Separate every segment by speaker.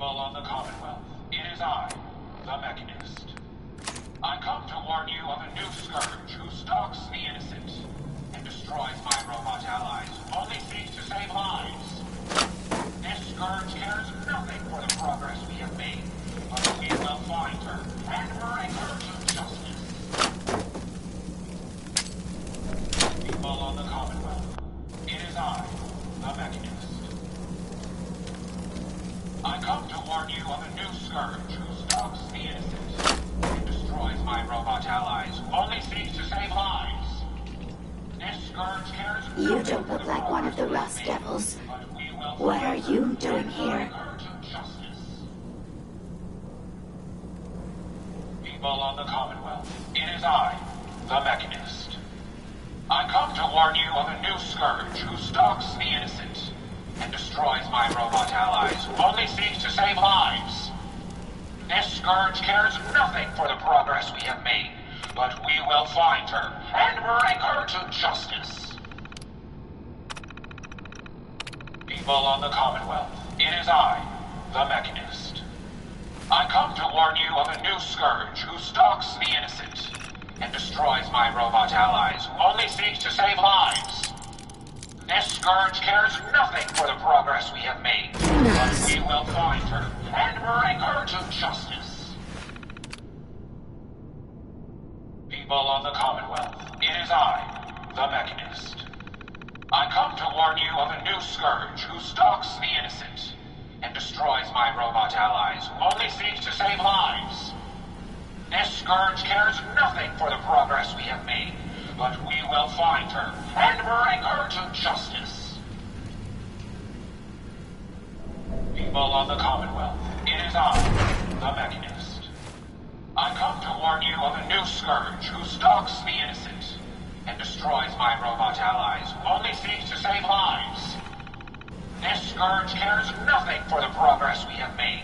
Speaker 1: People on the Commonwealth, it is I, the Mechanist. I come to warn you of a new scourge who stalks the innocent and destroys my robot allies who only seeks to save lives. This scourge cares nothing for the progress we have made, but we will find her and bring her to justice. People on the Commonwealth, it is I, the Mechanist. I come to warn you of a new scourge who stalks the innocent and destroys my robot allies who only seeks to save lives. This scourge cares nothing.
Speaker 2: You don't look like one of the Rust Devils. What are you doing here?
Speaker 1: People on the Commonwealth, it is I, the Mechanist. I come to warn you of a new scourge who stalks the innocent and destroys my robot allies who only seeks to save lives. This scourge cares nothing for the progress we have made, but we will find her and bring her to justice. People on the Commonwealth, it is I, the Mechanist. I come to warn you of a new scourge who stalks the innocent and destroys my robot allies who only seeks to save lives. This scourge cares nothing for the progress we have made, but we will find her and bring her to justice. People on the Commonwealth, it is I, the Mechanist. I come to warn you of a new scourge who stalks the innocent and destroys my robot allies who only seeks to save lives. This scourge cares nothing for the progress we have made, but we will find her and bring her to justice. People on the Commonwealth, it is I, the Mechanist. I come to warn you of a new scourge who stalks the innocent and destroys my robot allies who only seeks to save lives. This scourge cares nothing for the progress we have made.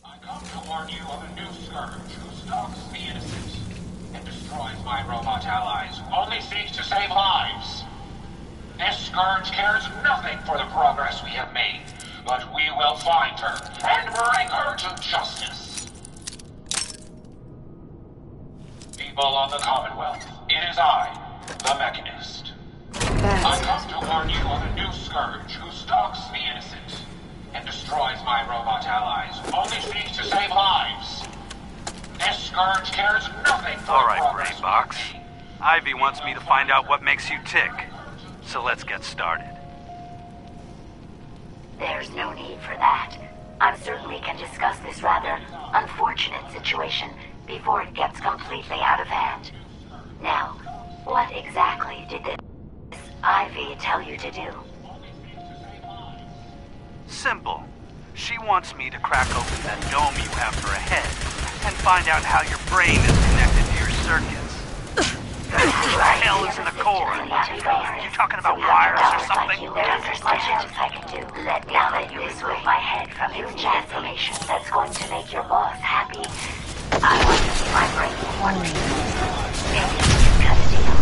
Speaker 1: I come to warn you of a new scourge who stalks the innocent and destroys my robot allies who only seeks to save lives. This scourge cares nothing for the progress we have made, but we will find her and bring her to justice. People on the Commonwealth, it is I, the Mechanist. I come to warn you of a new scourge who stalks the innocent and destroys my robot allies who only seeks to save lives. This scourge cares nothing for
Speaker 3: All right, Brain Box. Ivy wants me to find out what makes you tick. So let's get started.
Speaker 2: There's no need for that. I certainly can discuss this rather unfortunate situation before it gets completely out of hand. Now, what exactly did this Ivy tell you to do?
Speaker 3: Simple. She wants me to crack open that dome you have for a head and find out how your brain is connected to your circuits. What the hell is in the core? You talking about wires or something?
Speaker 2: There's much else I can do. Now that you remove my head from its information that's going to make your boss happy, I want to see my brain in one piece. Maybe we can cut a deal.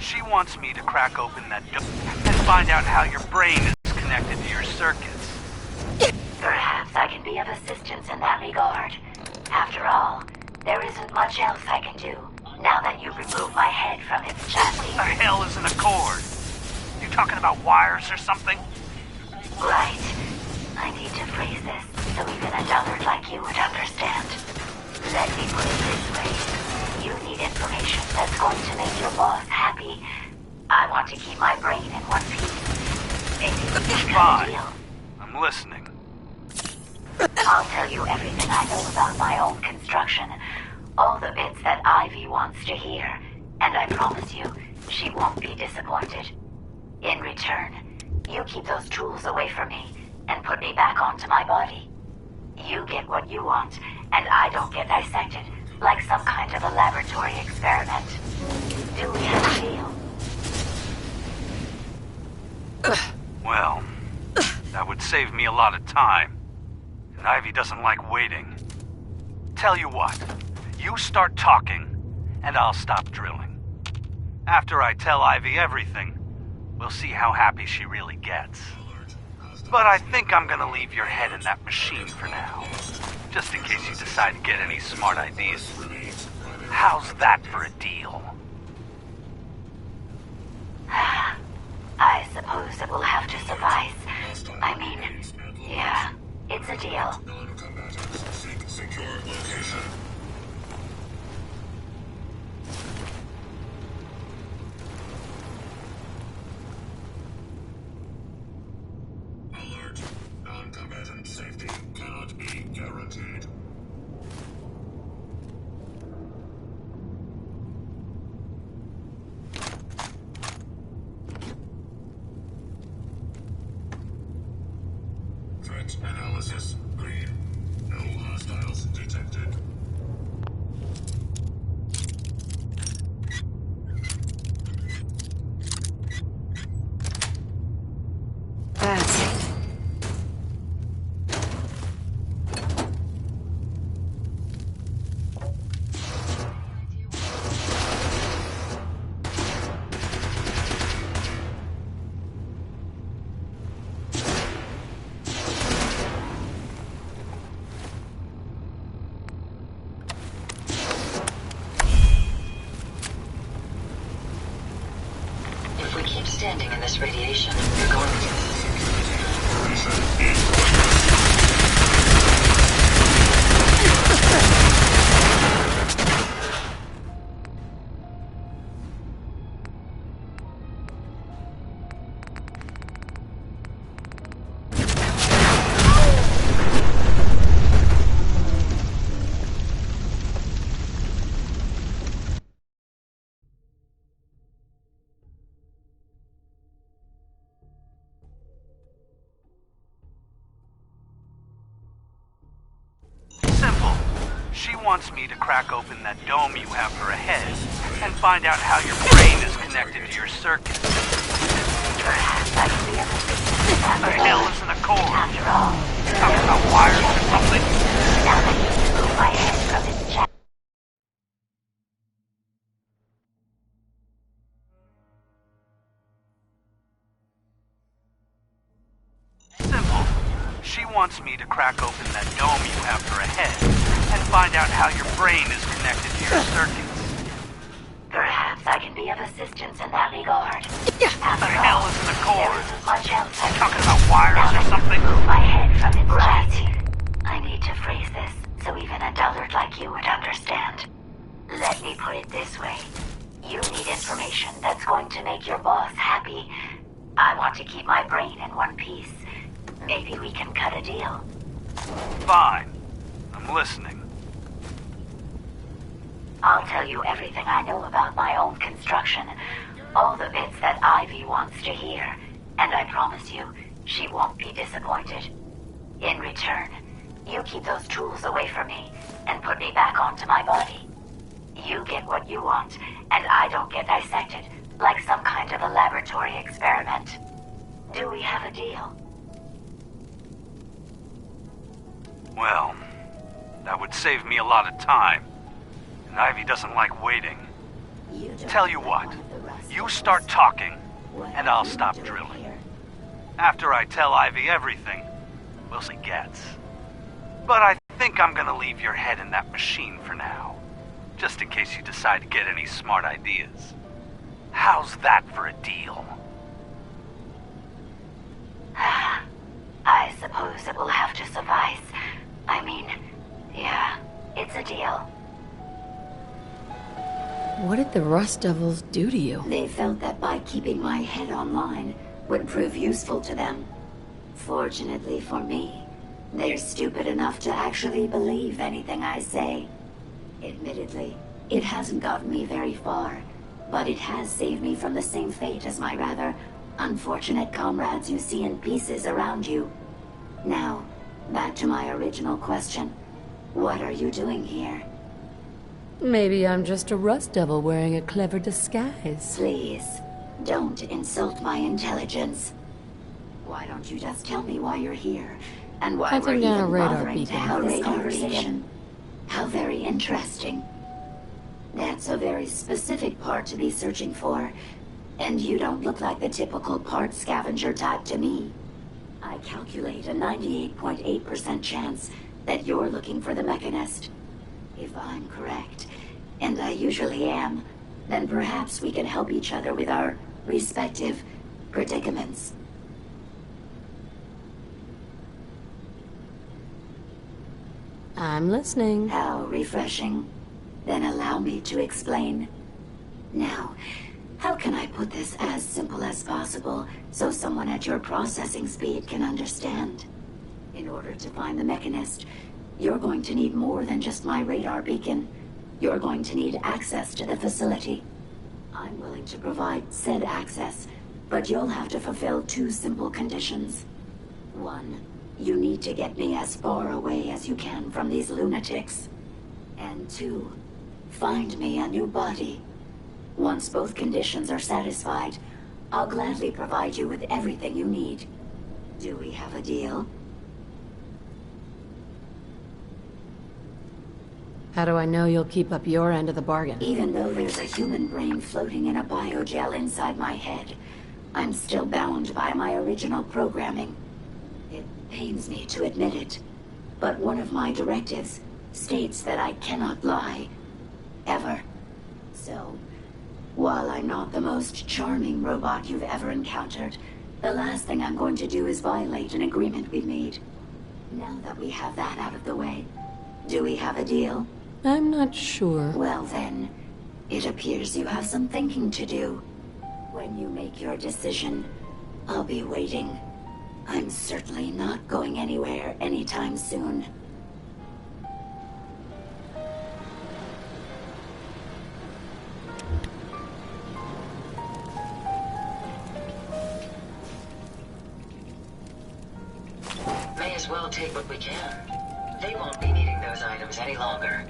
Speaker 3: She wants me to crack open that dome and find out how your brain is connected to your circuits.
Speaker 2: Perhaps I can be of assistance in that regard. After all, there isn't much else I can do, now that you remove my head from its chassis.
Speaker 3: What the hell is in a cord? You talking about wires or something?
Speaker 2: Right. I need to phrase this so even a dullard like you would understand. Let me put it this way. You need information that's going to make your boss happy. I want to keep my brain in one piece. Maybe we can cut a deal.
Speaker 3: I'm listening.
Speaker 2: I'll tell you everything I know about my own construction. All the bits that Ivy wants to hear. And I promise you, she won't be disappointed. In return, You keep those tools away from me and put me back onto my body. You get what you want, and I don't get dissected like some kind of a laboratory experiment. Do we have a deal?
Speaker 3: Well, that would save me a lot of time. And Ivy doesn't like waiting. Tell you what, you start talking, and I'll stop drilling. After I tell Ivy everything, we'll see how happy she really gets. But I think I'm gonna leave your head in that machine for now, just in case you decide to get any smart ideas. How's that for a deal?
Speaker 2: I suppose it will have to suffice. I mean, yeah, it's a deal.
Speaker 4: Secure location. Alert. Non-combatant safety cannot be guaranteed. Threat analysis green. No hostiles detected.
Speaker 5: That's it.
Speaker 2: If we keep standing in this radiation, you're going to...
Speaker 3: Simple. She wants me to crack open that dome you have for a head and find out how your brain is connected to your circuits.
Speaker 2: Perhaps I can be of assistance.
Speaker 3: What the hell is in the core?
Speaker 2: After all,
Speaker 3: Talking about wires or something?
Speaker 2: now I need to move my head from its chest.
Speaker 3: Simple. She wants me to crack open that dome you have for a head and find out how your brain is connected to your circuits.
Speaker 2: Perhaps I can be of assistance in that regard.
Speaker 3: What the hell is in the core?
Speaker 2: There isn't much else I can
Speaker 3: Talking about wires or something?
Speaker 2: move my head from its chest. I need to phrase this so even a dullard like you would understand. Let me put it this way. You need information that's going to make your boss happy. I want to keep my brain in one piece. Maybe we can cut a deal.
Speaker 3: Fine. I'm listening.
Speaker 2: I'll tell you everything I know about my own construction. All the bits that Ivy wants to hear. And I promise you, she won't be disappointed. In return, you keep those tools away from me and put me back onto my body. You get what you want, and I don't get dissected like some kind of a laboratory experiment. Do we have a deal?
Speaker 3: Well, that would save me a lot of time. And Ivy doesn't like waiting. Tell you what, you start talking, and I'll stop drilling. After I tell Ivy everything, we'll see gets. But I think I'm gonna leave your head in that machine for now, just in case you decide to get any smart ideas. How's that for a deal?
Speaker 2: I suppose it will have to suffice. I mean, yeah, it's a deal.
Speaker 5: What did the Rust Devils do to you?
Speaker 2: They felt that by keeping my head online would prove useful to them. Fortunately for me, they're stupid enough to actually believe anything I say. Admittedly, it hasn't gotten me very far, but it has saved me from the same fate as my rather unfortunate comrades you see in pieces around you. Now, back to my original question. What are you doing here?
Speaker 5: Maybe I'm just a rust devil wearing a clever disguise.
Speaker 2: Please, don't insult my intelligence. Why don't you just tell me why you're here, and why we're
Speaker 5: Hunting down a
Speaker 2: even
Speaker 5: radar
Speaker 2: bothering to
Speaker 5: beacon.
Speaker 2: have this conversation? How very interesting. That's a very specific part to be searching for, and you don't look like the typical part scavenger type to me. I calculate a 98.8% chance that you're looking for the Mechanist. If I'm correct, and I usually am, then perhaps we can help each other with our respective predicaments.
Speaker 5: I'm listening.
Speaker 2: How refreshing. Then allow me to explain. Now, how can I put this as simple as possible so someone at your processing speed can understand? In order to find the Mechanist, you're going to need more than just my radar beacon. You're going to need access to the facility. I'm willing to provide said access, but you'll have to fulfill two simple conditions. One, you need to get me as far away as you can from these lunatics. And two, find me a new body. Once both conditions are satisfied, I'll gladly provide you with everything you need. Do we have a deal?
Speaker 5: How do I know you'll keep up your end of the bargain?
Speaker 2: Even though there's a human brain floating in a biogel inside my head, I'm still bound by my original programming. It pains me to admit it, but one of my directives states that I cannot lie. Ever. So, while I'm not the most charming robot you've ever encountered, the last thing I'm going to do is violate an agreement we've made. Now that we have that out of the way, do we have a deal?
Speaker 5: I'm not sure.
Speaker 2: Well then, it appears you have some thinking to do. When you make your decision, I'll be waiting. I'm certainly not going anywhere anytime soon.
Speaker 6: May as well take what we can. They won't be needing those items any longer.